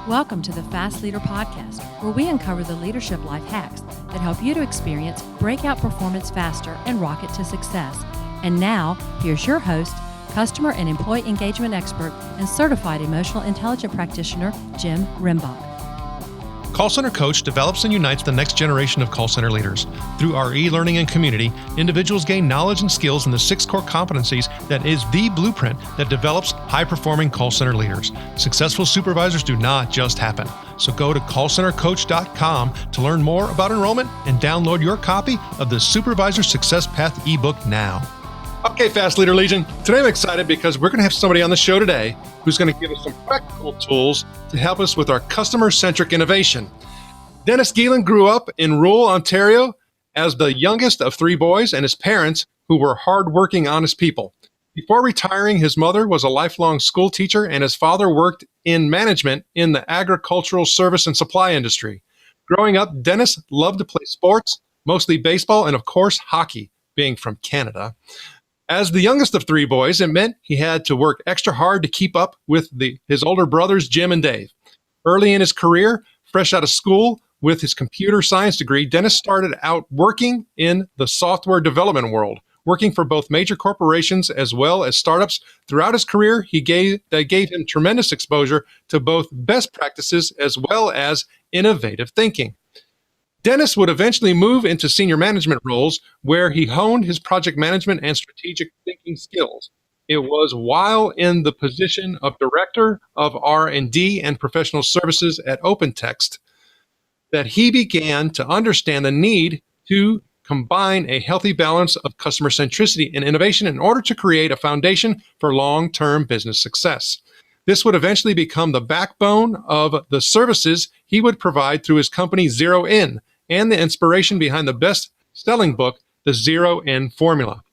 Welcome to the Fast Leader Podcast, where we uncover the leadership life hacks that help you to experience breakout performance faster and rocket to success. And now, here's your host, customer and employee engagement expert and certified emotional intelligence practitioner, Jim Rimbach. Call Center Coach develops and unites the next generation of call center leaders. Through our e-learning and community, individuals gain knowledge and skills in the 6 core competencies that is the blueprint that develops high-performing call center leaders. Successful supervisors do not just happen. So go to callcentercoach.com to learn more about enrollment and download your copy of the Supervisor Success Path ebook now. Okay, Fast Leader Legion, today I'm excited because we're going to have somebody on the show today who's going to give us some practical tools to help us with our customer-centric innovation. Dennis Geelen grew up in rural Ontario as the youngest of 3 boys and his parents, who were hard-working, honest people. Before retiring, his mother was a lifelong school teacher and his father worked in management in the agricultural service and supply industry. Growing up, Dennis loved to play sports, mostly baseball and, of course, hockey, being from Canada. As the youngest of 3 boys, it meant he had to work extra hard to keep up with his older brothers, Jim and Dave. Early in his career, fresh out of school with his computer science degree, Dennis started out working in the software development world, working for both major corporations as well as startups. Throughout his career, that gave him tremendous exposure to both best practices as well as innovative thinking. Dennis would eventually move into senior management roles where he honed his project management and strategic thinking skills. It was while in the position of Director of R&D and Professional Services at OpenText that he began to understand the need to combine a healthy balance of customer centricity and innovation in order to create a foundation for long-term business success. This would eventually become the backbone of the services he would provide through his company Zero In, and the inspiration behind the best-selling book, The Zero In Formula.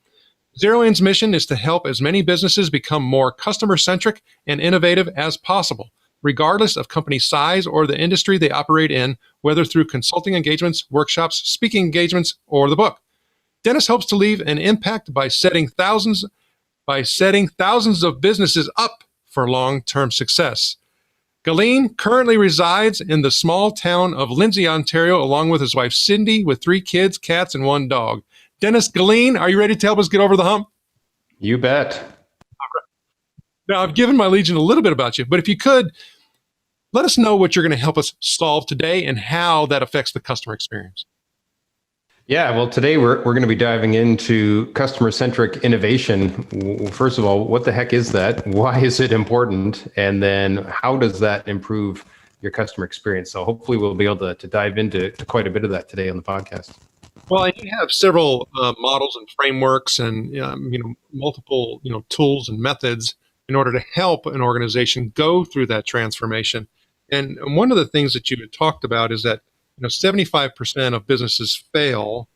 Zero In's mission is to help as many businesses become more customer-centric and innovative as possible, regardless of company size or the industry they operate in, whether through consulting engagements, workshops, speaking engagements, or the book. Dennis hopes to leave an impact by setting thousands of businesses up for long-term success. Geelen currently resides in the small town of Lindsay, Ontario, along with his wife, Cindy, with 3 kids, cats, and 1 dog. Dennis Geelen, are you ready to help us get over the hump? You bet. Now, I've given my Legion a little bit about you, but if you could, let us know what you're going to help us solve today and how that affects the customer experience. Yeah, well, today we're going to be diving into customer-centric innovation. First of all, what the heck is that? Why is it important? And then how does that improve your customer experience? So hopefully we'll be able to dive into quite a bit of that today on the podcast. Well, and you have several models and frameworks and multiple tools and methods in order to help an organization go through that transformation. And one of the things that you had talked about is that 75% of businesses fail,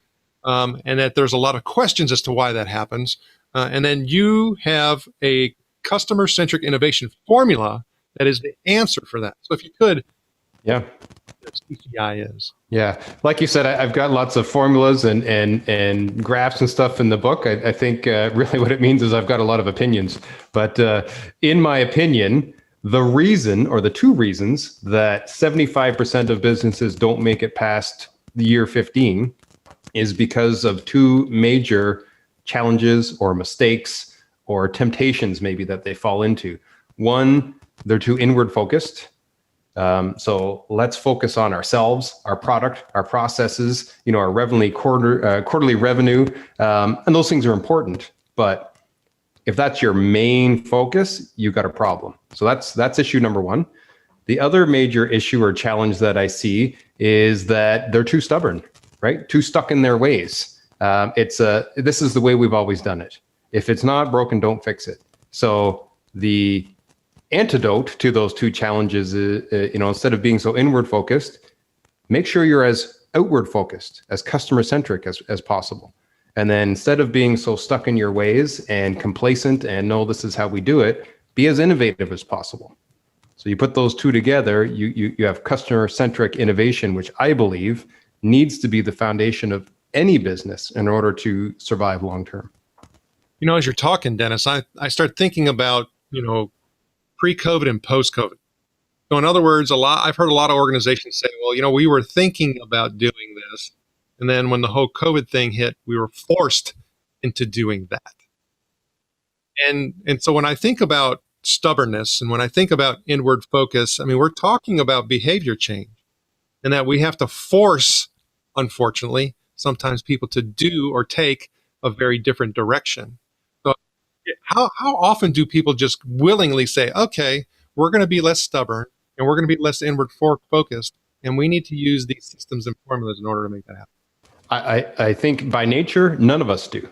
and that there's a lot of questions as to why that happens. And then you have a customer-centric innovation formula that is the answer for that. So if you could, yeah, what CCI is. Yeah, like you said, I've got lots of formulas and graphs and stuff in the book. I think really what it means is I've got a lot of opinions. But in my opinion, the reason, or the 2 reasons, that 75% of businesses don't make it past the year 15 is because of 2 major challenges or mistakes or temptations maybe that they fall into. One, they're too inward focused. So let's focus on ourselves, our product, our processes, our quarterly revenue, and those things are important. But if that's your main focus, you've got a problem. So that's issue number 1. The other major issue or challenge that I see is that they're too stubborn, right? Too stuck in their ways. This is the way we've always done it. If it's not broken, don't fix it. So the antidote to those 2 challenges is, instead of being so inward focused, make sure you're as outward focused, as customer centric as possible. And then instead of being so stuck in your ways and complacent and no, this is how we do it, be as innovative as possible. So you put those 2 together, you have customer-centric innovation, which I believe needs to be the foundation of any business in order to survive long-term. As you're talking, Dennis, I start thinking about, pre-COVID and post-COVID. So in other words, I've heard a lot of organizations say, well, we were thinking about doing this. And then when the whole COVID thing hit, we were forced into doing that. And so when I think about stubbornness and when I think about inward focus, I mean, we're talking about behavior change and that we have to force, unfortunately, sometimes people to do or take a very different direction. So how often do people just willingly say, okay, we're going to be less stubborn and we're going to be less inward focused, and we need to use these systems and formulas in order to make that happen? I think by nature, none of us do.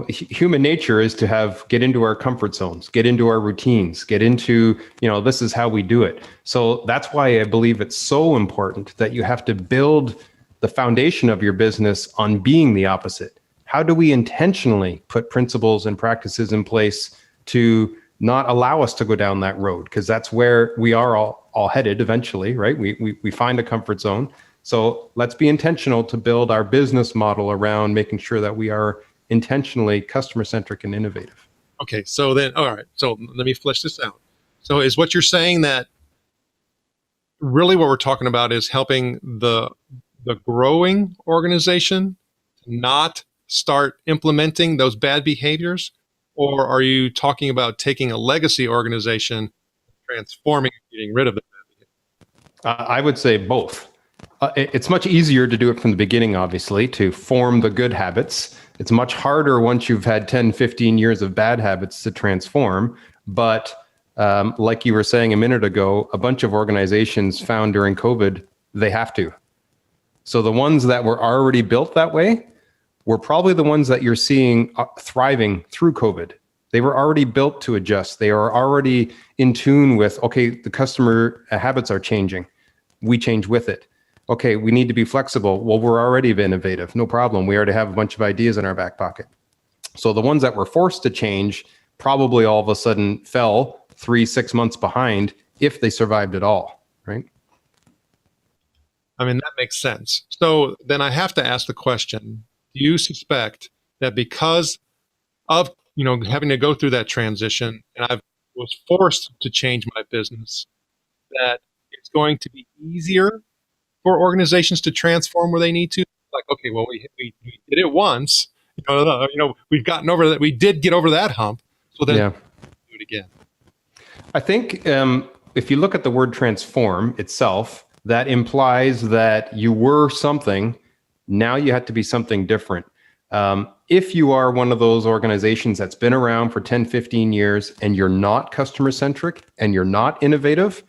Human nature is to get into our comfort zones, get into our routines, get into, this is how we do it. So that's why I believe it's so important that you have to build the foundation of your business on being the opposite. How do we intentionally put principles and practices in place to not allow us to go down that road? Because that's where we are all headed eventually, right? We find a comfort zone. So let's be intentional to build our business model around making sure that we are intentionally customer-centric and innovative. Okay, so then, all right, so let me flesh this out. So is what you're saying that really what we're talking about is helping the growing organization not start implementing those bad behaviors? Or are you talking about taking a legacy organization, transforming and getting rid of the bad behavior? I would say both. It's much easier to do it from the beginning, obviously, to form the good habits. It's much harder once you've had 10, 15 years of bad habits to transform. But like you were saying a minute ago, a bunch of organizations found during COVID, they have to. So the ones that were already built that way were probably the ones that you're seeing thriving through COVID. They were already built to adjust. They are already in tune with, okay, the customer habits are changing. We change with it. Okay, we need to be flexible. Well, we're already innovative. No problem. We already have a bunch of ideas in our back pocket. So the ones that were forced to change probably all of a sudden fell 3-6 months behind if they survived at all, right? I mean, that makes sense. So then I have to ask the question, do you suspect that because of, having to go through that transition and I was forced to change my business, that it's going to be easier for organizations to transform where they need to? Like, okay, well, we did it once, we've gotten over that. We did get over that hump. So then do it again. I think if you look at the word transform itself, that implies that you were something, now you have to be something different. If you are one of those organizations that's been around for 10, 15 years and you're not customer-centric and you're not innovative,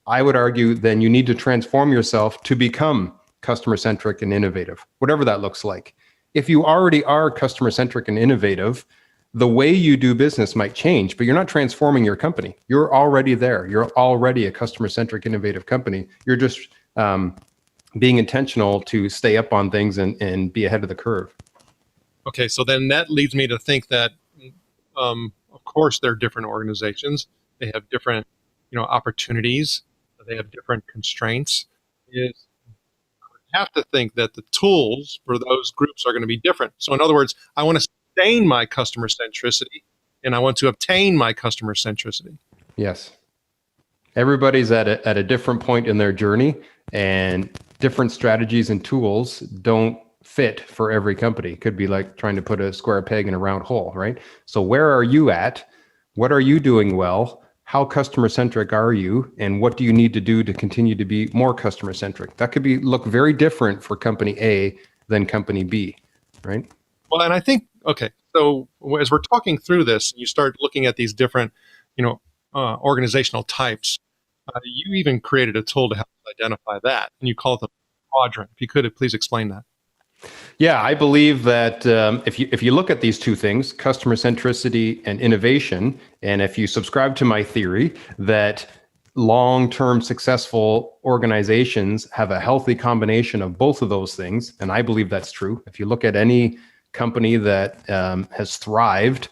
I would argue then you need to transform yourself to become customer-centric and innovative, whatever that looks like. If you already are customer-centric and innovative, the way you do business might change, but you're not transforming your company. You're already there. You're already a customer-centric, innovative company. You're just being intentional to stay up on things and be ahead of the curve. Okay, so then that leads me to think that, of course, they're different organizations. They have different, opportunities. They have different constraints. I would have to think that the tools for those groups are going to be different. So in other words, I want to sustain my customer centricity and I want to obtain my customer centricity. Yes. Everybody's at a different point in their journey, and different strategies and tools don't fit for every company. It could be like trying to put a square peg in a round hole, right? So where are you at? What are you doing well? How customer-centric are you? And what do you need to do to continue to be more customer-centric? That could look very different for company A than company B, right? Well, and I think, okay, so as we're talking through this, you start looking at these different, organizational types. You even created a tool to help us identify that, and you call it the quadrant. If you could, please explain that. Yeah, I believe that if you look at these two things, customer centricity and innovation, and if you subscribe to my theory that long-term successful organizations have a healthy combination of both of those things, and I believe that's true. If you look at any company that has thrived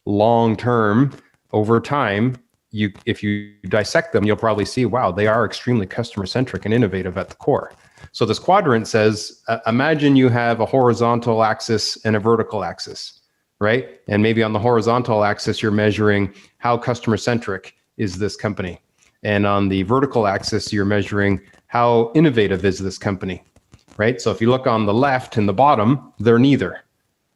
long-term over time, if you dissect them, you'll probably see, wow, they are extremely customer-centric and innovative at the core. So this quadrant says, imagine you have a horizontal axis and a vertical axis, right? And maybe on the horizontal axis, you're measuring how customer-centric is this company. And on the vertical axis, you're measuring how innovative is this company, right? So if you look on the left and the bottom, they're neither.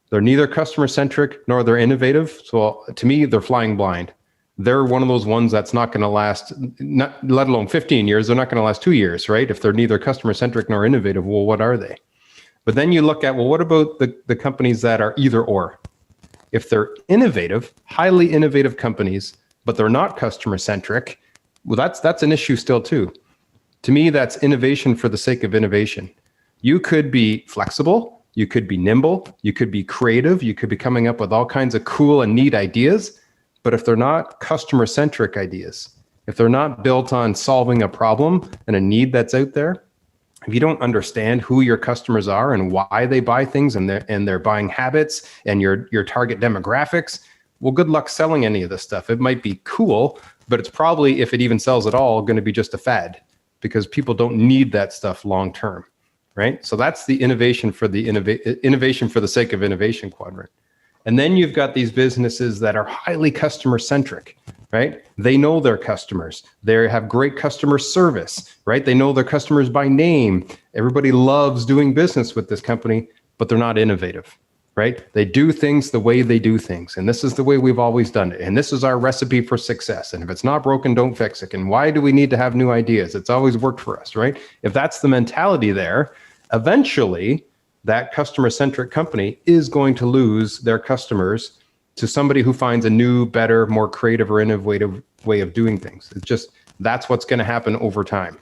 They're neither customer-centric nor they're innovative. So to me, they're flying blind. They're one of those ones that's not going to last, not, let alone 15 years. They're not going to last 2 years, right? If they're neither customer-centric nor innovative, well, what are they? But then you look at, well, what about the companies that are either or? If they're innovative, highly innovative companies, but they're not customer-centric, well, that's an issue still too. To me, that's innovation for the sake of innovation. You could be flexible, you could be nimble, you could be creative, you could be coming up with all kinds of cool and neat ideas, but if they're not customer-centric ideas, if they're not built on solving a problem and a need that's out there, if you don't understand who your customers are and why they buy things and their buying habits and your target demographics, well, good luck selling any of this stuff. It might be cool, but it's probably, if it even sells at all, going to be just a fad because people don't need that stuff long term, right? So that's the innovation for the innovation for the sake of innovation quadrant. And then you've got these businesses that are highly customer centric, right? They know their customers. They have great customer service, right? They know their customers by name. Everybody loves doing business with this company, but they're not innovative, right? They do things the way they do things. And this is the way we've always done it. And this is our recipe for success. And if it's not broken, don't fix it. And why do we need to have new ideas? It's always worked for us, right? If that's the mentality there, eventually that customer-centric company is going to lose their customers to somebody who finds a new, better, more creative or innovative way of doing things. It's just, that's what's going to happen over time.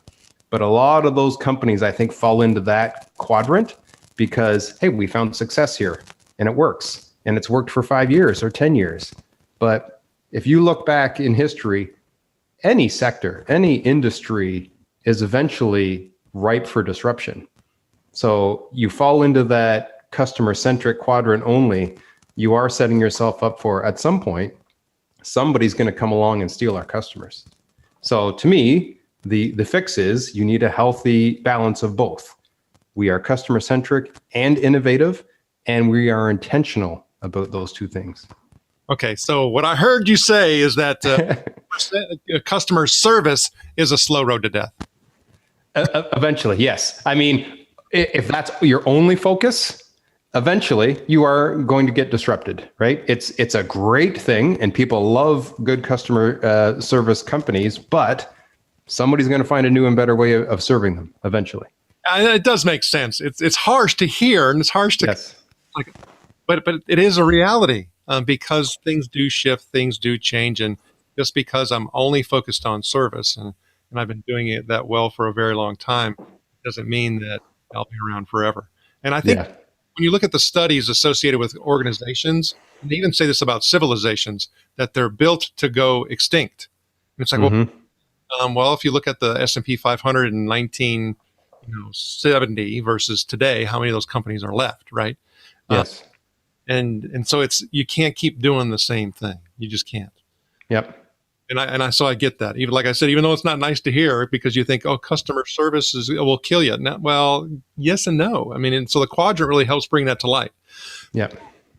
But a lot of those companies, I think, fall into that quadrant because, hey, we found success here and it works. And it's worked for 5 years or 10 years. But if you look back in history, any sector, any industry is eventually ripe for disruption. So you fall into that customer-centric quadrant only, you are setting yourself up for, at some point, somebody's going to come along and steal our customers. So to me, the fix is you need a healthy balance of both. We are customer-centric and innovative, and we are intentional about those two things. Okay, so what I heard you say is that customer service is a slow road to death. Eventually, yes. I mean, if that's your only focus, eventually you are going to get disrupted, right? It's a great thing and people love good customer service companies, but somebody's going to find a new and better way of serving them eventually. It does make sense. It's harsh to hear and it's harsh to, yes. but it is a reality because things do shift, things do change. And just because I'm only focused on service and I've been doing it that well for a very long time, doesn't mean that I'll be around forever. And I think when you look at the studies associated with organizations, and they even say this about civilizations, that they're built to go extinct. And it's like, well, if you look at the S&P 500 in 1970 versus today, how many of those companies are left, right? Yes. And so you can't keep doing the same thing. You just can't. Yep. So I get that. Even like I said, even though it's not nice to hear, because you think, oh, customer service will kill you. Well, yes and no. I mean, and so the quadrant really helps bring that to light. Yeah.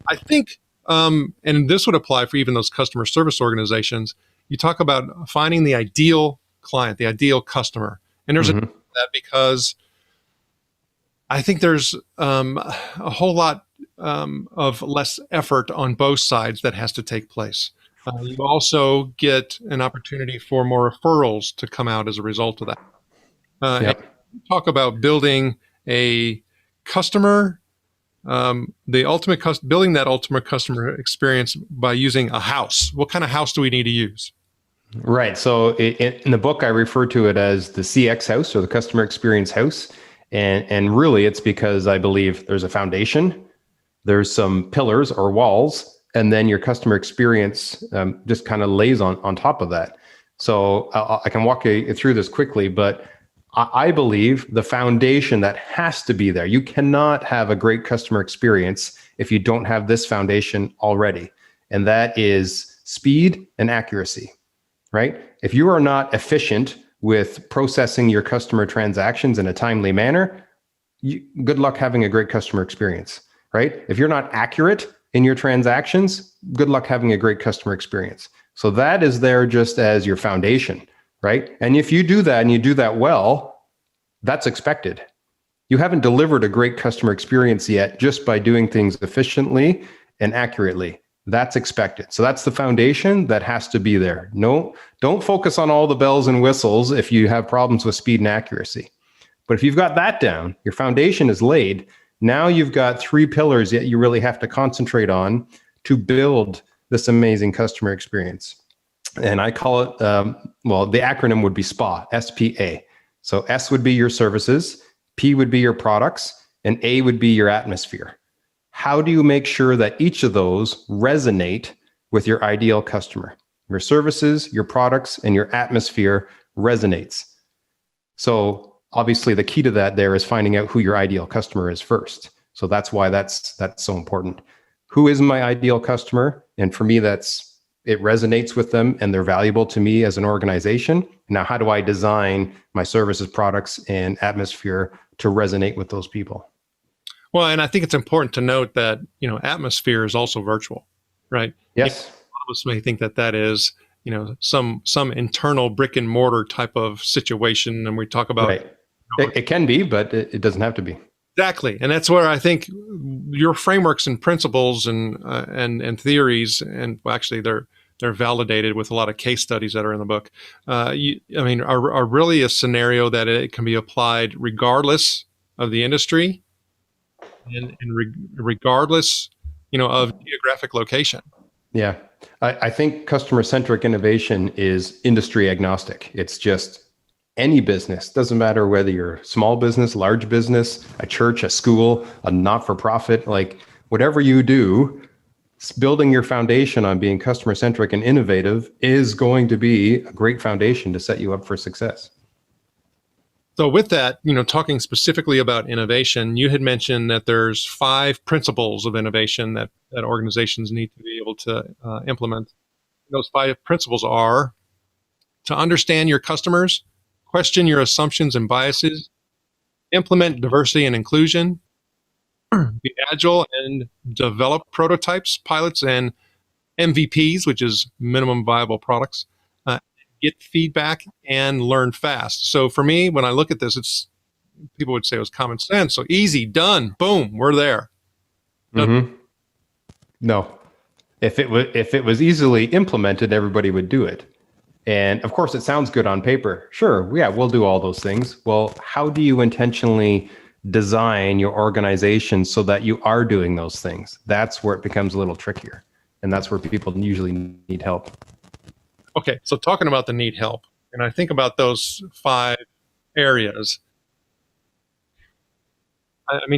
I think, and this would apply for even those customer service organizations. You talk about finding the ideal client, the ideal customer, and there's that because I think there's a whole lot of less effort on both sides that has to take place. You also get an opportunity for more referrals to come out as a result of that. Talk about building a customer, building that ultimate customer experience by using a house. What kind of house do we need to use? Right. So in the book, I refer to it as the CX house or the customer experience house. And really it's because I believe there's a foundation, there's some pillars or walls, and then your customer experience just kind of lays on top of that. So I can walk you through this quickly, but I believe the foundation that has to be there. You cannot have a great customer experience if you don't have this foundation already. And that is speed and accuracy, right? If you are not efficient with processing your customer transactions in a timely manner, good luck having a great customer experience, right? If you're not accurate in your transactions, good luck having a great customer experience. So that is there just as your foundation. right? And if you do that and you do that well, that's expected. You haven't delivered a great customer experience yet just by doing things efficiently and accurately. That's expected. So that's the foundation that has to be there. No, don't focus on all the bells and whistles if you have problems with speed and accuracy. But if you've got that down, your foundation is laid. Now you've got 3 pillars that you really have to concentrate on to build this amazing customer experience. And I call it, the acronym would be SPA, S-P-A. So S would be your services, P would be your products, and A would be your atmosphere. How do you make sure that each of those resonate with your ideal customer? Your services, your products, and your atmosphere resonates. So obviously the key to that there is finding out who your ideal customer is first. So that's why that's so important. Who is my ideal customer? And for me, it resonates with them and they're valuable to me as an organization. Now, how do I design my services, products, and atmosphere to resonate with those people? Well, and I think it's important to note that, atmosphere is also virtual, right? Yes. A lot of us may think that is, some internal brick and mortar type of situation. And we talk about, right. It can be, but it doesn't have to be. Exactly. And that's where I think your frameworks and principles and theories, and actually they're validated with a lot of case studies that are in the book, are really a scenario that it can be applied regardless of the industry and regardless, of geographic location. Yeah. I think customer-centric innovation is industry agnostic. It's just any business, doesn't matter whether you're small business, large business, a church, a school, a not-for-profit, like whatever you do, building your foundation on being customer-centric and innovative is going to be a great foundation to set you up for success. So with that, talking specifically about innovation, you had mentioned that there's 5 principles of innovation that organizations need to be able to implement. Those 5 principles are to understand your customers, question your assumptions and biases, implement diversity and inclusion, be agile and develop prototypes, pilots, and MVPs, which is minimum viable products, get feedback, and learn fast. So for me, when I look at this, people would say it was common sense. So easy, done, boom, we're there. Mm-hmm. No. If it was easily implemented, everybody would do it. And of course, it sounds good on paper. Sure, yeah, we'll do all those things. Well, how do you intentionally design your organization so that you are doing those things? That's where it becomes a little trickier. And that's where people usually need help. Okay, so talking about the need help, and I think about those 5 areas,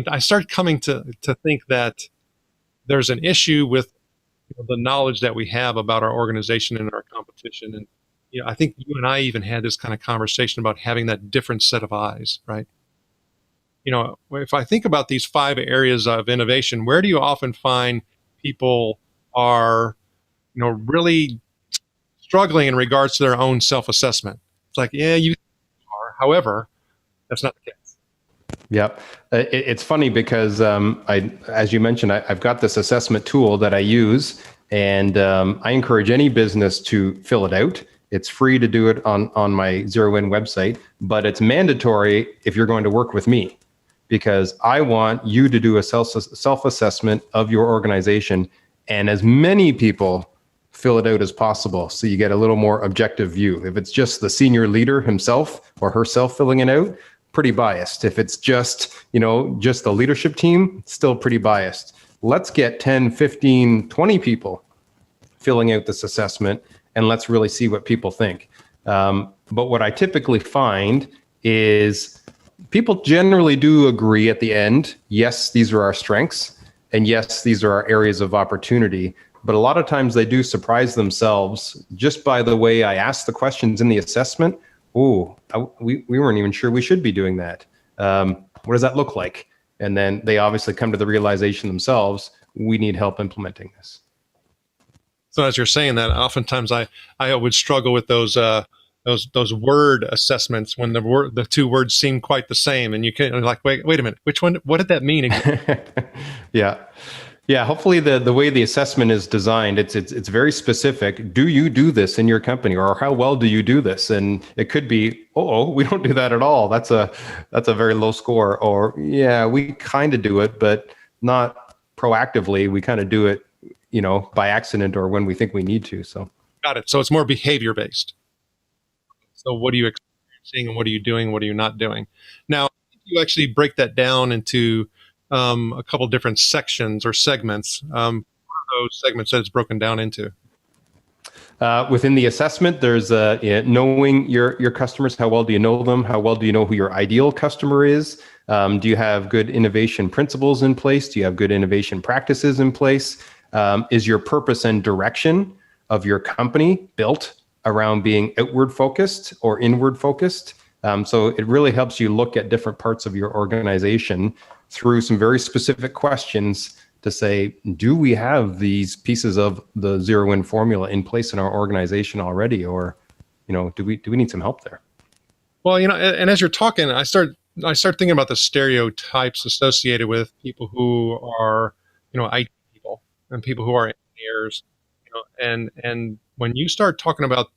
I start coming to think that there's an issue with the knowledge that we have about our organization and our competition. And I think you and I even had this kind of conversation about having that different set of eyes, right? If I think about these 5 areas of innovation, where do you often find people are, really struggling in regards to their own self-assessment? It's like, yeah, you are. However, that's not the case. Yep. It's funny because as you mentioned, I've got this assessment tool that I use, and I encourage any business to fill it out. It's free to do it on my Zero In website, but it's mandatory if you're going to work with me, because I want you to do a self-assessment of your organization, and as many people fill it out as possible so you get a little more objective view. If it's just the senior leader himself or herself filling it out, pretty biased. If it's just the leadership team, still pretty biased. Let's get 10, 15, 20 people filling out this assessment, and let's really see what people think. But what I typically find is people generally do agree at the end, yes, these are our strengths, and yes, these are our areas of opportunity. But a lot of times they do surprise themselves just by the way I ask the questions in the assessment. We weren't even sure we should be doing that. What does that look like? And then they obviously come to the realization themselves, we need help implementing this. So as you're saying that, oftentimes I would struggle with those word assessments when the 2 words seem quite the same, and you can't like wait a minute, which one? What did that mean? Yeah. Yeah, hopefully the way the assessment is designed, it's very specific. Do you do this in your company, or how well do you do this? And it could be, oh, we don't do that at all. That's a very low score. Or yeah, we kind of do it, but not proactively. We kind of do it, by accident or when we think we need to. So Got it. So it's more behavior based. So what are you experiencing, and what are you doing? What are you not doing? Now, you actually break that down into a couple different sections or segments. What are those segments that it's broken down into? within the assessment, there's knowing your customers. How well do you know them? How well do you know who your ideal customer is? Do you have good innovation principles in place? Do you have good innovation practices in place? Is your purpose and direction of your company built around being outward focused or inward focused? So it really helps you look at different parts of your organization through some very specific questions to say, do we have these pieces of the zero-in formula in place in our organization already, or do we need some help there? Well, and as you're talking, I start thinking about the stereotypes associated with people who are, IT people and people who are engineers, and when you start talking about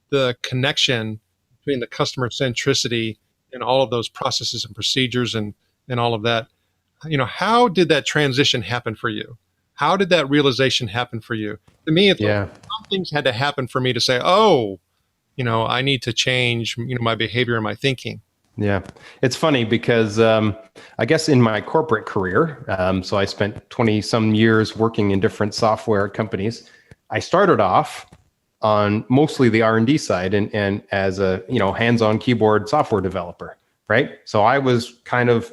the connection between the customer centricity and all of those processes and procedures and all of that, how did that transition happen for you? How did that realization happen for you? To me, it's like some things had to happen for me to say, oh, I need to change, my behavior and my thinking. Yeah. It's funny because I guess in my corporate career, so I spent 20 some years working in different software companies. I started off on mostly the R&D side and as a, hands-on keyboard software developer, right? So I was kind of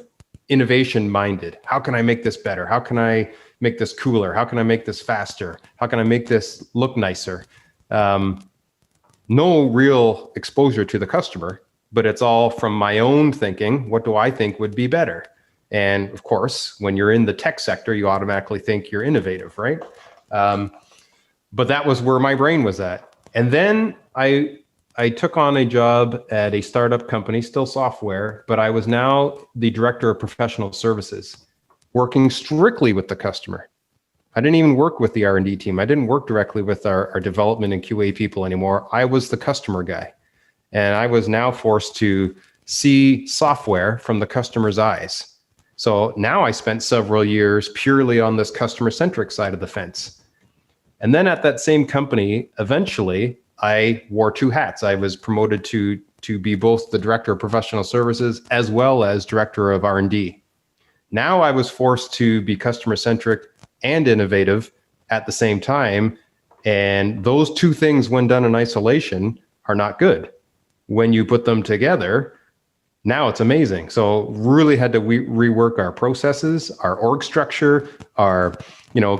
innovation minded. How can I make this better? How can I make this cooler? How can I make this faster? How can I make this look nicer? No real exposure to the customer, but it's all from my own thinking. What do I think would be better? And of course, when you're in the tech sector, you automatically think you're innovative, right? But that was where my brain was at. And then I took on a job at a startup company, still software, but I was now the director of professional services, working strictly with the customer. I didn't even work with the R&D team. I didn't work directly with our development and QA people anymore. I was the customer guy. And I was now forced to see software from the customer's eyes. So now I spent several years purely on this customer-centric side of the fence. And then at that same company, eventually, I wore two hats. I was promoted to be both the director of professional services as well as director of R&D. Now I was forced to be customer-centric and innovative at the same time. And those two things, when done in isolation, are not good. When you put them together, now it's amazing. So really had to rework our processes, our org structure, our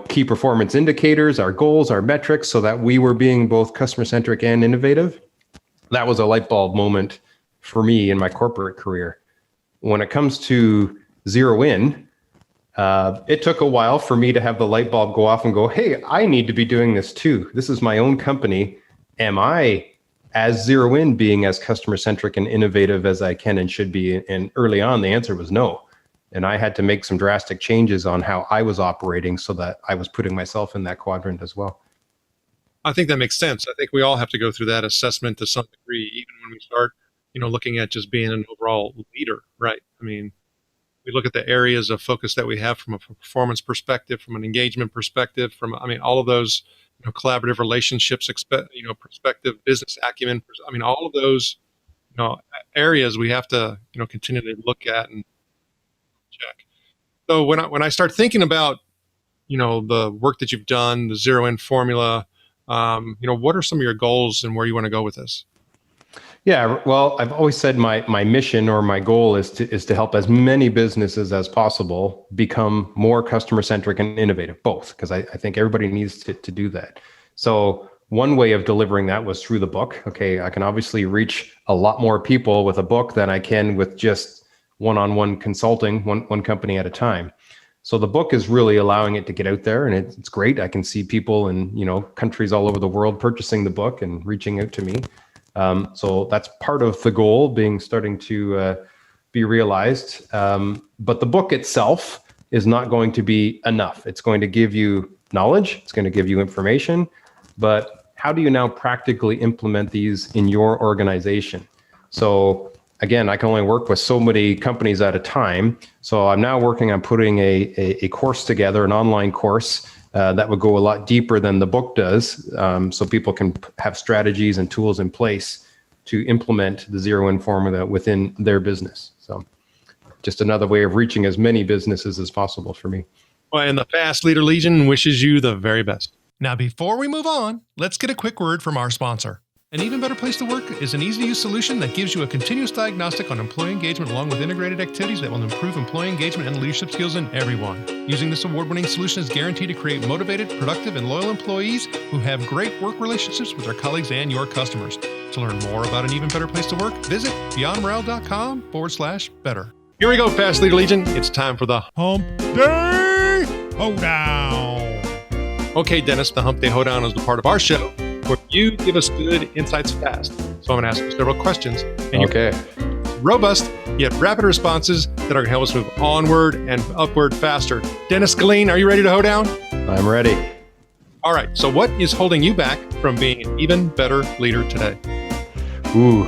key performance indicators, our goals, our metrics, so that we were being both customer-centric and innovative. That was a light bulb moment for me in my corporate career. When it comes to zero-in, it took a while for me to have the light bulb go off and go, hey, I need to be doing this too. This is my own company. Am I as zero-in being as customer-centric and innovative as I can and should be? And early on, the answer was no. And I had to make some drastic changes on how I was operating so that I was putting myself in that quadrant as well. I think that makes sense. I think we all have to go through that assessment to some degree, even when we start, looking at just being an overall leader, right? I mean, we look at the areas of focus that we have from a performance perspective, from an engagement perspective, all of those, collaborative relationships, perspective, business acumen. All of those, areas we have to, continually look at and check. So when I start thinking about, the work that you've done, the zero-in formula, what are some of your goals and where you want to go with this? Yeah, well, I've always said my mission or my goal is to help as many businesses as possible become more customer-centric and innovative, both, because I think everybody needs to do that. So one way of delivering that was through the book. Okay, I can obviously reach a lot more people with a book than I can with just one-on-one consulting, one company at a time. So the book is really allowing it to get out there, and it's great. I can see people in countries all over the world purchasing the book and reaching out to me. So that's part of the goal starting to be realized. But the book itself is not going to be enough. It's going to give you knowledge, it's going to give you information, but how do you now practically implement these in your organization? So again, I can only work with so many companies at a time. So I'm now working on putting a course together, an online course that would go a lot deeper than the book does, so people can have strategies and tools in place to implement the zero-in formula within their business. So just another way of reaching as many businesses as possible for me. Well, and the Fast Leader Legion wishes you the very best. Now, before we move on, let's get a quick word from our sponsor. An Even Better Place to Work is an easy-to-use solution that gives you a continuous diagnostic on employee engagement along with integrated activities that will improve employee engagement and leadership skills in everyone. Using this award-winning solution is guaranteed to create motivated, productive, and loyal employees who have great work relationships with their colleagues and your customers. To learn more about An Even Better Place to Work, visit beyondmorale.com/better. Here we go, Fast Leader Legion. It's time for the Hump Day Hoedown. Okay, Dennis, the Hump Day Hoedown is the part of our show where you give us good insights fast. So I'm going to ask you several questions. And Okay. Robust, yet rapid responses that are going to help us move onward and upward faster. Dennis Geelen, are you ready to hoe down? I'm ready. All right. So what is holding you back from being an even better leader today? Ooh,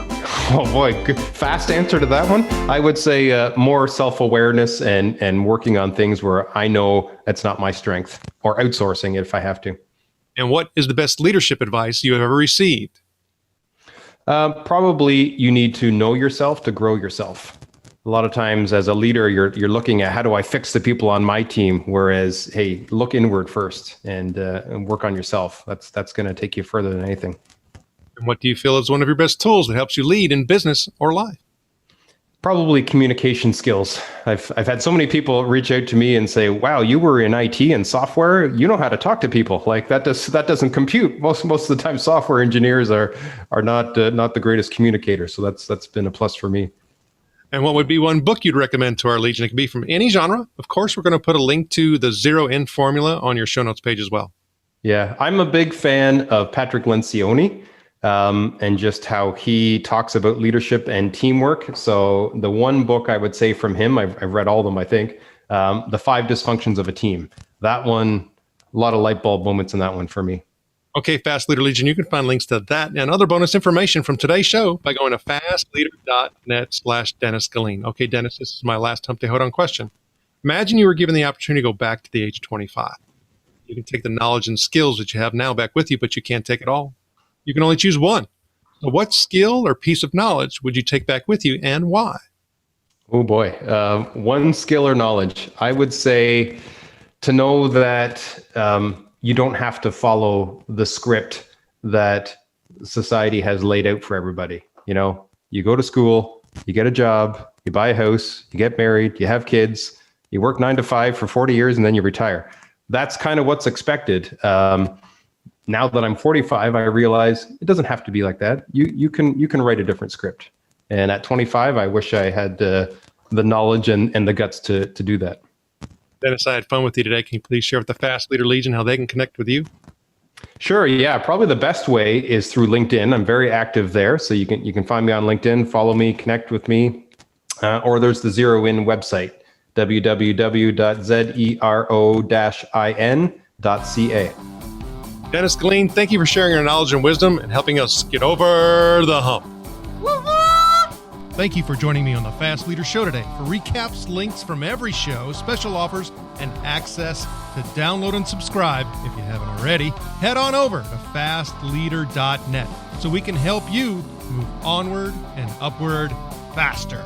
oh boy, good. Fast answer to that one. I would say more self-awareness and working on things where I know that's not my strength, or outsourcing it if I have to. And what is the best leadership advice you have ever received? Probably you need to know yourself to grow yourself. A lot of times as a leader, you're looking at how do I fix the people on my team? Whereas, hey, look inward first and work on yourself. That's going to take you further than anything. And what do you feel is one of your best tools that helps you lead in business or life? Probably communication skills. I've had so many people reach out to me and say, "Wow, you were in IT and software. You know how to talk to people." Like that doesn't compute. Most of the time, software engineers are not the greatest communicators. So that's been a plus for me. And what would be one book you'd recommend to our Legion? It can be from any genre. Of course, we're going to put a link to the zero-in formula on your show notes page as well. Yeah, I'm a big fan of Patrick Lencioni. And just how he talks about leadership and teamwork. So the one book I would say from him, I've read all of them, I think, The 5 Dysfunctions of a Team. That one, a lot of light bulb moments in that one for me. Okay, Fast Leader Legion, you can find links to that and other bonus information from today's show by going to fastleader.net/Dennis Geelen. Okay, Dennis, this is my last Hump Day Hoedown question. Imagine you were given the opportunity to go back to the age of 25. You can take the knowledge and skills that you have now back with you, but you can't take it all. You can only choose one. So what skill or piece of knowledge would you take back with you and why? Oh boy. One skill or knowledge. I would say to know that you don't have to follow the script that society has laid out for everybody. You know, you go to school, you get a job, you buy a house, you get married, you have kids, you work 9 to 5 for 40 years, and then you retire. That's kind of what's expected. Now that I'm 45, I realize it doesn't have to be like that. You can write a different script. And at 25, I wish I had the knowledge and the guts to do that. Dennis, I had fun with you today. Can you please share with the Fast Leader Legion how they can connect with you? Sure. Yeah. Probably the best way is through LinkedIn. I'm very active there. So you can find me on LinkedIn, follow me, connect with me. Or there's the Zero-In website, www.zero-in.ca. Dennis Geelen, thank you for sharing your knowledge and wisdom and helping us get over the hump. Thank you for joining me on the Fast Leader Show today. For recaps, links from every show, special offers, and access to download and subscribe, if you haven't already, head on over to fastleader.net so we can help you move onward and upward faster.